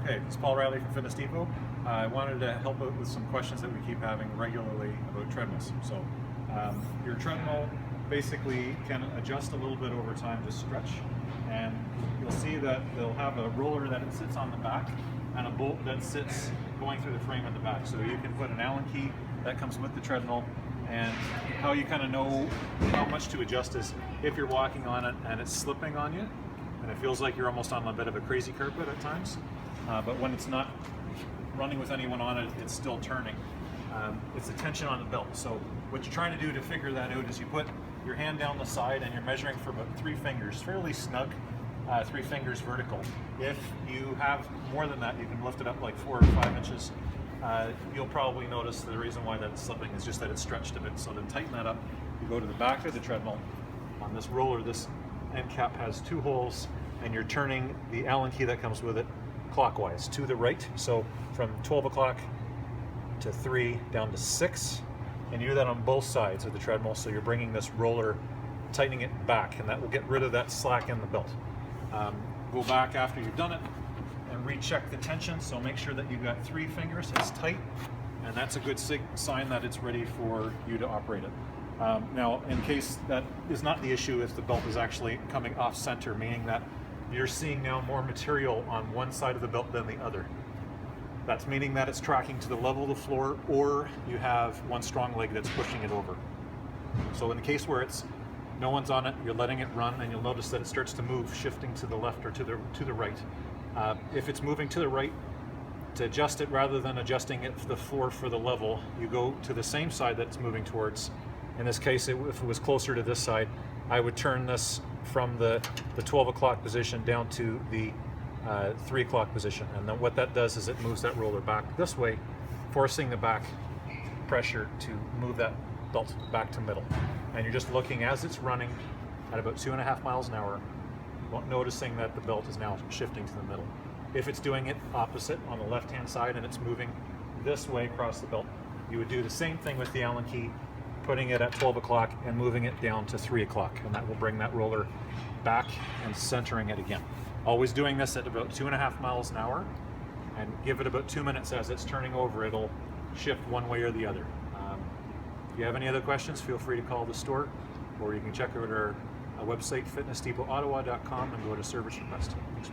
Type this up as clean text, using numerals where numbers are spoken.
Okay, it's Paul Riley from Fitness Depot. I wanted to help out with some questions that we keep having regularly about treadmills. So your treadmill basically can adjust a little bit over time to stretch, and you'll see that they'll have a roller that it sits on the back and a bolt that sits going through the frame in the back. So you can put an Allen key that comes with the treadmill, and how you kind of know how much to adjust is if you're walking on it and it's slipping on you and it feels like you're almost on a bit of a crazy carpet at times, but when it's not running with anyone on it, it's still turning. It's the tension on the belt. So what you're trying to do to figure that out is you put your hand down the side and you're measuring for about 3 fingers, fairly snug, 3 fingers vertical. If you have more than that, you can lift it up like 4 or 5 inches. You'll probably notice the reason why that's slipping is just that it's stretched a bit. So to tighten that up, you go to the back of the treadmill. On this roller, this end cap has 2 holes, and you're turning the Allen key that comes with it clockwise to the right. So from 12 o'clock to 3 down to 6, and you do that on both sides of the treadmill. So you're bringing this roller, tightening it back, and that will get rid of that slack in the belt. Go back after you've done it and recheck the tension. So make sure that you've got 3 fingers, it's tight, and that's a good sign that it's ready for you to operate it. Now, in case that is not the issue, if the belt is actually coming off center, meaning that you're seeing now more material on one side of the belt than the other. That's meaning that it's tracking to the level of the floor, or you have one strong leg that's pushing it over. So in the case where it's no one's on it, you're letting it run, and you'll notice that it starts to move, shifting to the left or to the right. If it's moving to the right, to adjust it, rather than adjusting it to the floor for the level, you go to the same side that it's moving towards. In this case, if it was closer to this side, I would turn this from the 12 o'clock position down to the 3 o'clock position. And then what that does is it moves that roller back this way, forcing the back pressure to move that belt back to middle. And you're just looking as it's running at about 2.5 miles an hour, noticing that the belt is now shifting to the middle. If it's doing it opposite on the left-hand side and it's moving this way across the belt, you would do the same thing with the Allen key, putting it at 12 o'clock and moving it down to 3 o'clock, and that will bring that roller back and centering it again. Always doing this at about 2.5 miles an hour, and give it about 2 minutes. As it's turning over, it'll shift one way or the other. If you have any other questions, feel free to call the store, or you can check out our website, fitnessdepotottawa.com, and go to service request. Thanks.